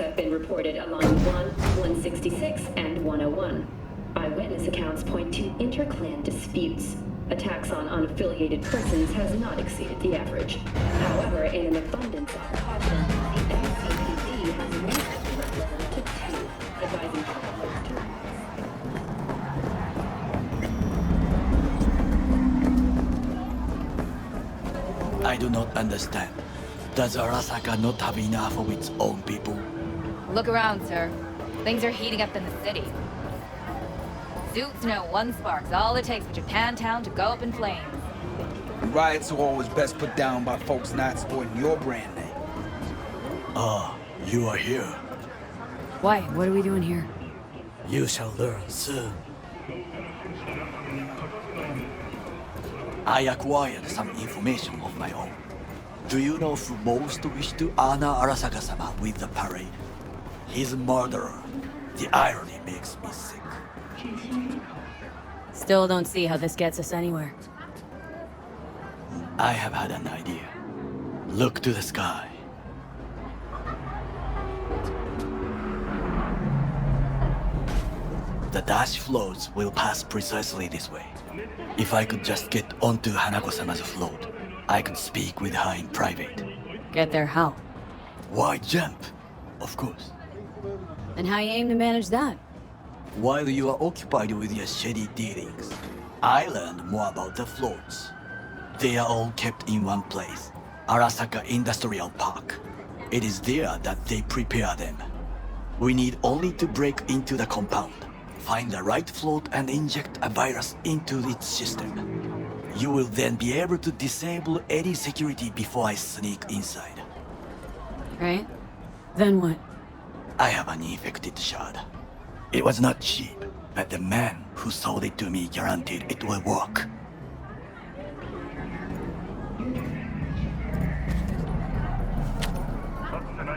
have been reported along 166, and 101. Eyewitness accounts point to inter-clan disputes. Attacks on unaffiliated persons has not exceeded the average. However, in an abundance of caution, the NCPD has raised the threat level to 2, advising travelers to... I do not understand. Does Arasaka not have enough of its own people? Look around, sir. Things are heating up in the city. Suits know one spark's all it takes for Japantown to go up in flames. Riots are always best put down by folks not sporting your brand name. Ah, you are here. Why? What are we doing here? You shall learn soon. I acquired some information of my own. Do you know who most wish to honor Arasaka-sama with the parade? He's a murderer. The irony makes me sick. Still don't see how this gets us anywhere. I have had an idea. Look to the sky. The dash floats will pass precisely this way. If I could just get onto Hanako-sama's float, I could speak with her in private. Get there how? Why jump? Of course. And how you aim to manage that? While you are occupied with your shady dealings, I learned more about the floats. They are all kept in one place, Arasaka Industrial Park. It is there that they prepare them. We need only to break into the compound, find the right float and inject a virus into its system. You will then be able to disable any security before I sneak inside. Right? Then what? I have an infected shard. It was not cheap, but the man who sold it to me guaranteed it will work.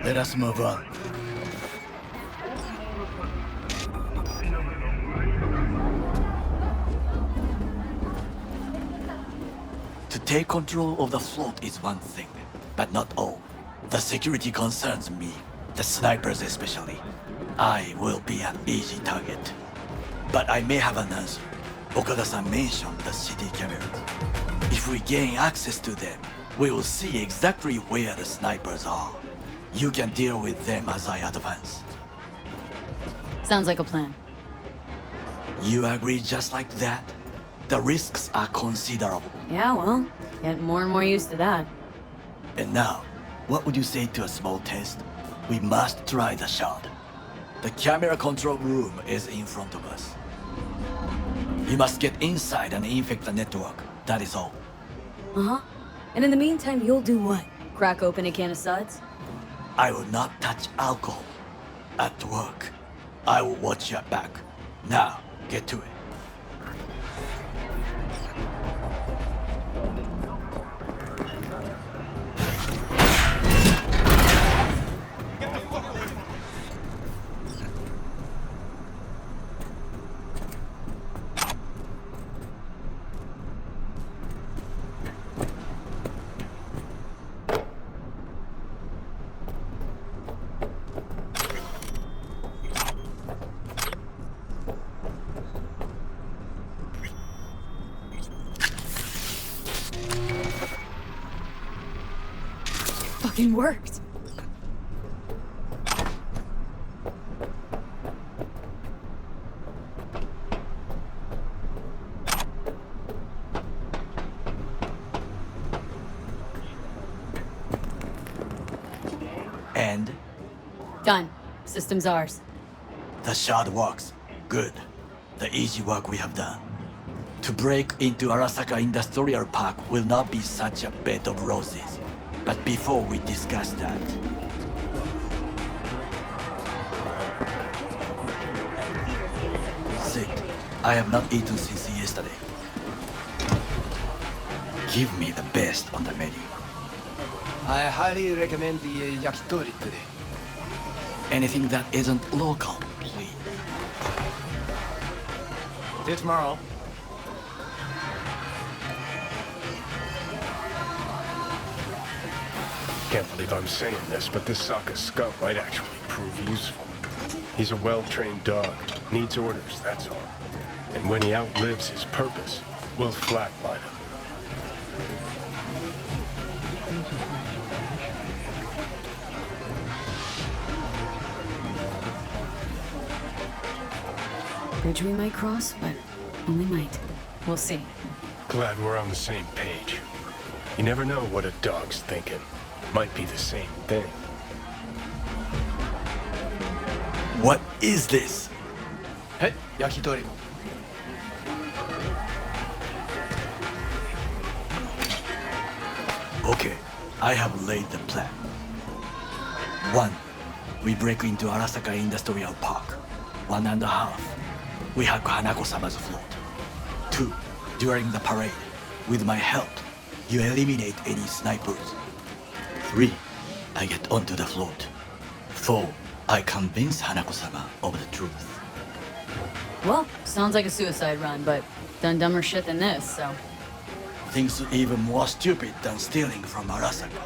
Let us move on. To take control of the float is one thing, but not all. The security concerns me, the snipers especially. I will be an easy target. But I may have an answer. Okada-san mentioned the city cameras. If we gain access to them, we will see exactly where the snipers are. You can deal with them as I advance. Sounds like a plan. You agree just like that? The risks are considerable. Yeah, well, get more and more used to that. And now, what would you say to a small test? We must try the shard. The camera control room is in front of us. You must get inside and infect the network. That is all. Uh-huh. And in the meantime, you'll do what? Crack open a can of suds? I will not touch alcohol. At work, I will watch your back. Now, get to it. Fucking worked. And? Done. System's ours. The shard works. Good. The easy work we have done. To break into Arasaka Industrial Park will not be such a bed of roses. But before we discuss that... Sick. I have not eaten since yesterday. Give me the best on the menu. I highly recommend the yakitori today. Anything that isn't local, please. See you tomorrow. Can't believe I'm saying this, but this Sokka scum might actually prove useful. He's a well-trained dog. Needs orders, that's all. And when he outlives his purpose, we'll flatline him. Bridge we might cross, but only might. We'll see. Glad we're on the same page. You never know what a dog's thinking. Might be the same thing. What is this? Hey, yakitori. Okay, I have laid the plan. 1. We break into Arasaka Industrial Park. 1.5. We hack Hanako-sama's float. 2. During the parade, with my help, you eliminate any snipers. 3. I get onto the float. 4. I convince Hanako-sama of the truth. Well, sounds like a suicide run, but done dumber shit than this, so... Things even more stupid than stealing from Arasaka.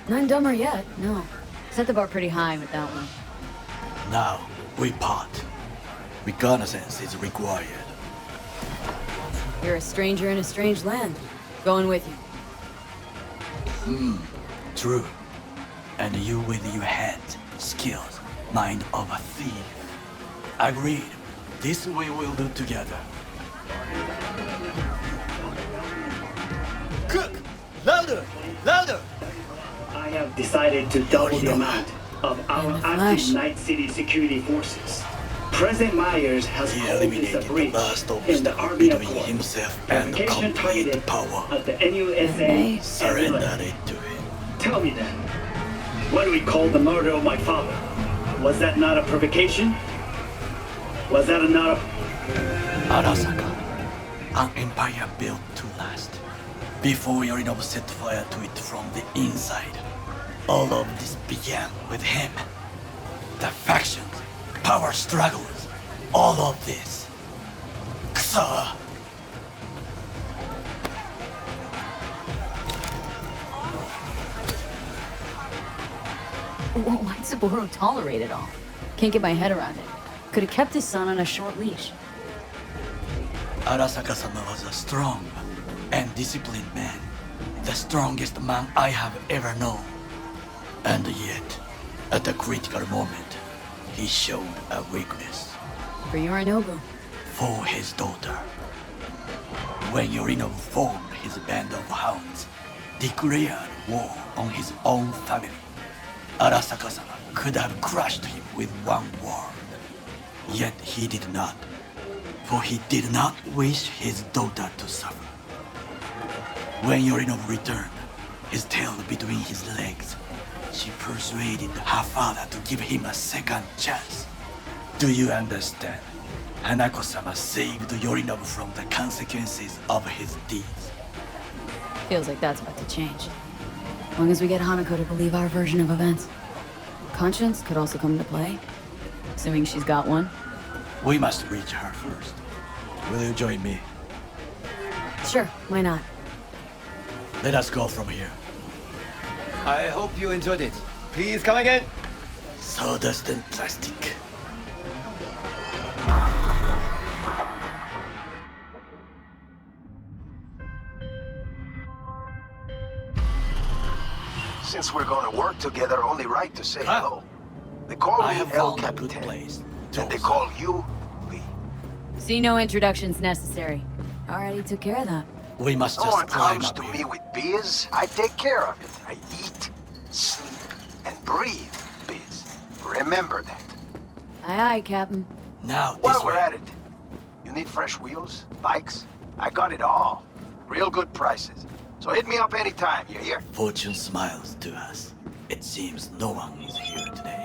None dumber yet, no. Set the bar pretty high with that one. Now, we part. Reconnaissance is required. You're a stranger in a strange land. Going with you. True. And you with your hands, skills, mind of a thief. Agreed. This we will do together. Cook! Louder! Louder! I have decided to double the amount of our In the active flesh. Night City security forces. President Myers has He called this a eliminated the breach last in the obstacle Army between Accord. himself and the Provocation complete targeted power. at the NUSA Okay. and Surrender LA. it to him. Tell me then, what do we call the murder of my father? Was that not a provocation? Was that not a... Arasaka, an empire built to last. Before Yorinobu set fire to it from the inside. All of this began with him. The factions, power struggles, all of this. Kusa! Why'd Saburo tolerate it all? Can't get my head around it. Could have kept his son on a short leash. Arasaka-sama was a strong and disciplined man. The strongest man I have ever known. And yet, at a critical moment, he showed a weakness For Yorinobu. for his daughter. When Yorinobu formed his band of hounds, declared war on his own family, Arasaka-sama could have crushed him with one word. Yet he did not, for he did not wish his daughter to suffer. When Yorinobu returned, his tail between his legs, she persuaded her father to give him a second chance. Do you understand? Hanako-sama saved Yorinobu from the consequences of his deeds. Feels like that's about to change. As long as we get Hanako to believe our version of events. Conscience could also come into play. Assuming she's got one. We must reach her first. Will you join me? Sure, why not? Let us go from here. I hope you enjoyed it. Please come again. Sawdust and plastic. Since we're gonna work together, only right to say hello. They call I me have El found a good Capitan, place. and they call you Lee. See, no introductions necessary. Already took care of that. We must No just one climb comes up to here. me with biz. I take care of it. I eat, sleep, and breathe biz. Remember that. Aye, aye, Captain. Now this While we're way. at it, you need fresh wheels, bikes? I got it all. Real good prices. So hit me up anytime, you hear? Fortune smiles to us. It seems no one is here today.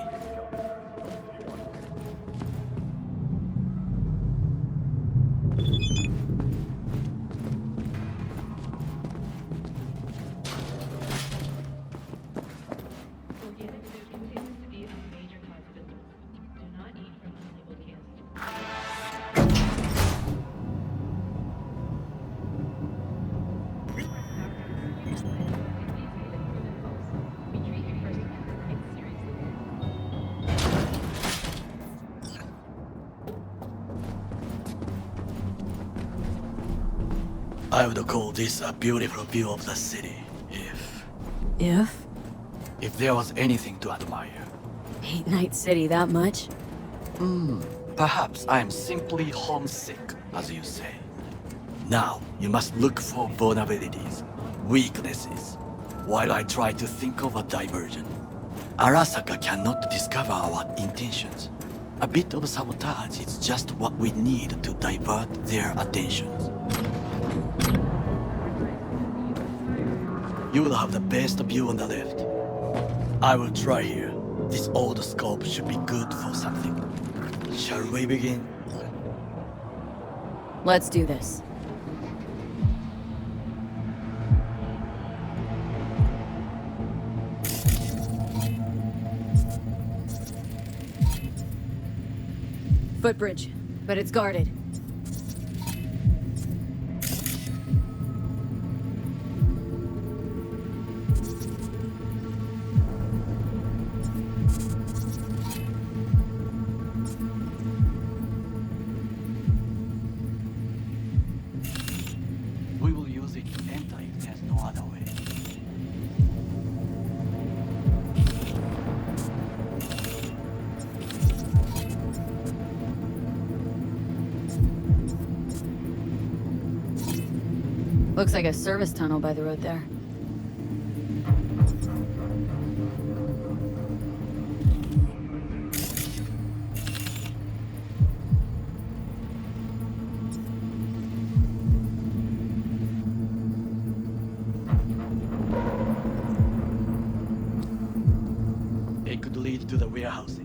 I would call this a beautiful view of the city, if there was anything to admire. Hate Night City that much? Perhaps I am simply homesick, as you say. Now, you must look for vulnerabilities, weaknesses, while I try to think of a diversion. Arasaka cannot discover our intentions. A bit of sabotage is just what we need to divert their attentions. You will have the best view on the left. I will try here. This old scope should be good for something. Shall we begin? Let's do this. Footbridge, but it's guarded. We will use it to enter if there's no other way. Looks like a service tunnel by the road there. It could lead to the warehouses.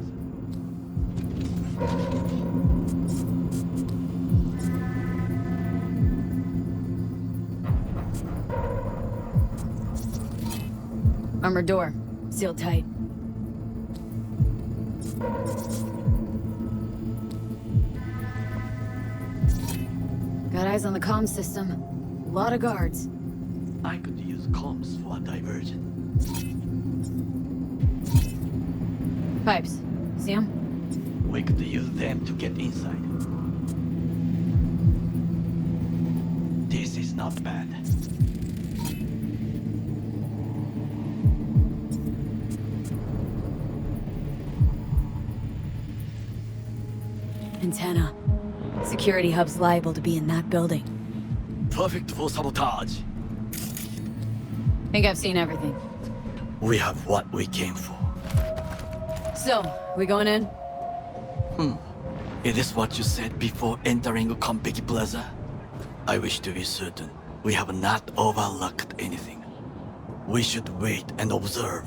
Armored door, sealed tight. Got eyes on the comm system. A lot of guards. I could use comms for a diversion. Pipes. See 'em? We could use them to get inside. This is not bad. Antenna. Security hub's liable to be in that building. Perfect for sabotage. Think I've seen everything. We have what we came for. So, we going in? Is this what you said before entering Konpeki Plaza? I wish to be certain we have not overlooked anything. We should wait and observe.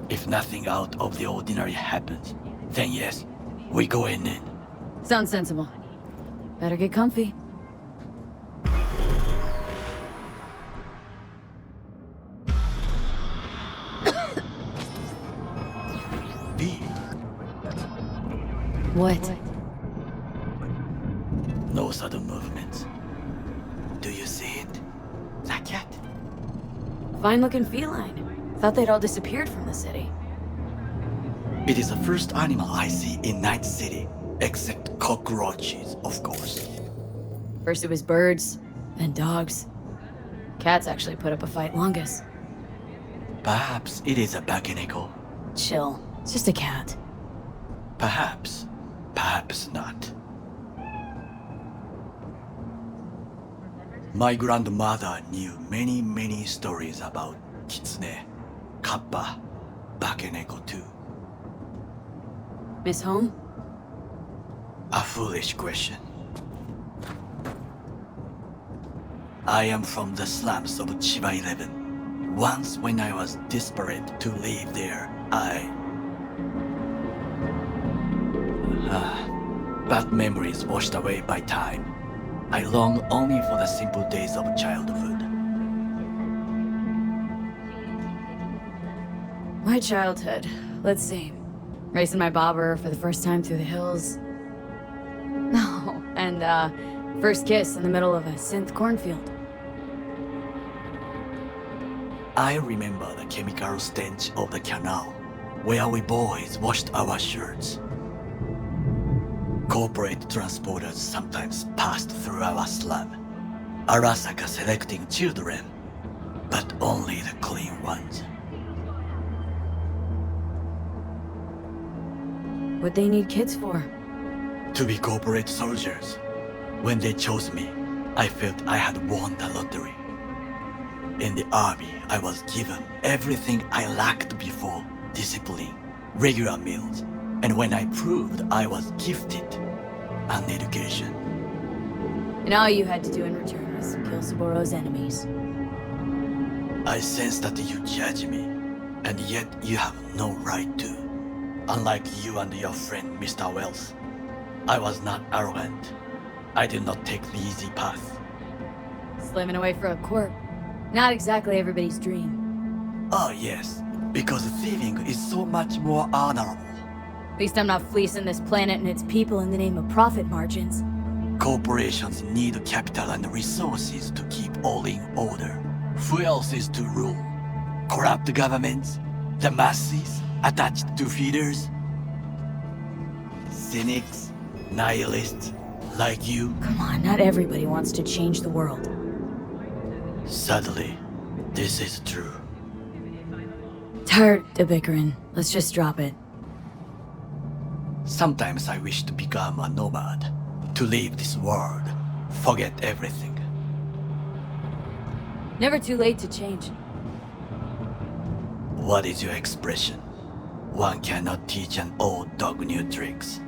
If nothing out of the ordinary happens, then yes, we go in. Sounds sensible. Better get comfy. What? No sudden movements. Do you see it? That cat? Fine-looking feline. Thought they'd all disappeared from the city. It is the first animal I see in Night City, except cockroaches, of course. First it was birds, then dogs. Cats actually put up a fight longest. Perhaps it is a bakeneko. Chill. It's just a cat. Perhaps. Perhaps not. My grandmother knew many stories about kitsune, kappa, bakeneko too. Miss Home? A foolish question. I am from the slums of Chiba 11. Once when I was desperate to live there, bad memories washed away by time. I long only for the simple days of childhood. My childhood. Let's see. Racing my bobber for the first time through the hills. No, and first kiss in the middle of a synth cornfield. I remember the chemical stench of the canal, where we boys washed our shirts. Corporate transporters sometimes passed through our slum. ARASAKA selecting children, but only the clean ones. What they need kids for? To be corporate soldiers. When they chose me, I felt I had won the lottery. In the army, I was given everything I lacked before: discipline, regular meals, and when I proved I was gifted, an education. And all you had to do in return was kill Saboro's enemies. I sense that you judge me, and yet you have no right to. Unlike you and your friend Mr. Wells, I was not arrogant. I did not take the easy path. Slaving away for a corp. Not exactly everybody's dream. Oh yes, because thieving is so much more honorable. At least I'm not fleecing this planet and its people in the name of profit margins. Corporations need capital and resources to keep all in order. Who else is to rule? Corrupt governments? The masses attached to feeders? Cynics? Nihilists? Like you? Come on, not everybody wants to change the world. Sadly, this is true. Tired of bickering. Let's just drop it. Sometimes I wish to become a nomad. To leave this world. Forget everything. Never too late to change. What is your expression? One cannot teach an old dog new tricks.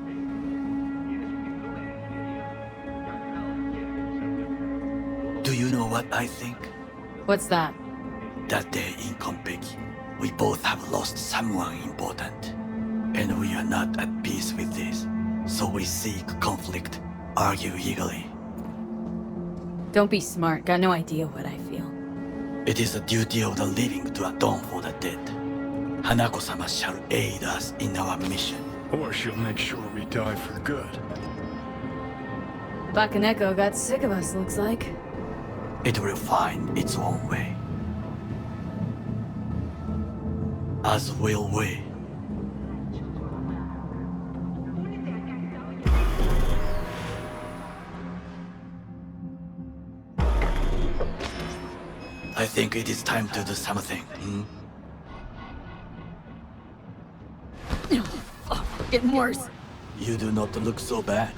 Do you know what I think? What's that? That day in Konpeki, we both have lost someone important. And we are not at peace with this. So we seek conflict, argue eagerly. Don't be smart. Got no idea what I feel. It is the duty of the living to atone for the dead. Hanako-sama shall aid us in our mission. Or she'll make sure we die for good. Bakaneko got sick of us, looks like. It will find its own way. As will we. I think it is time to do something, Oh, getting worse. You do not look so bad.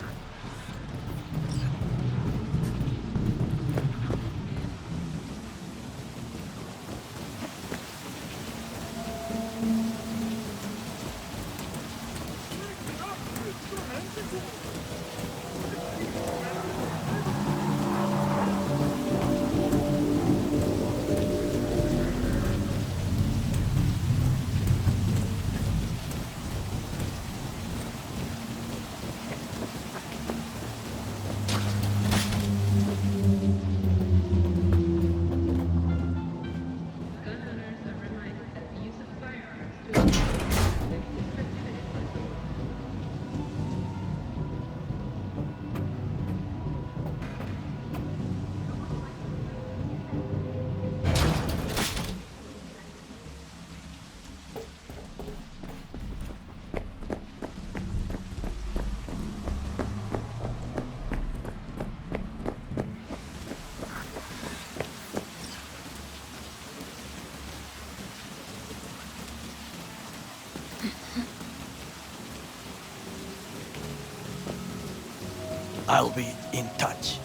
I'll be in touch.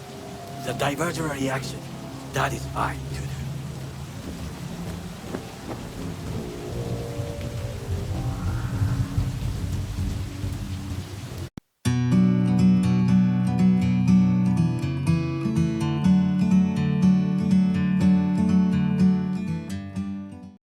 The divergent reaction, that is fine too.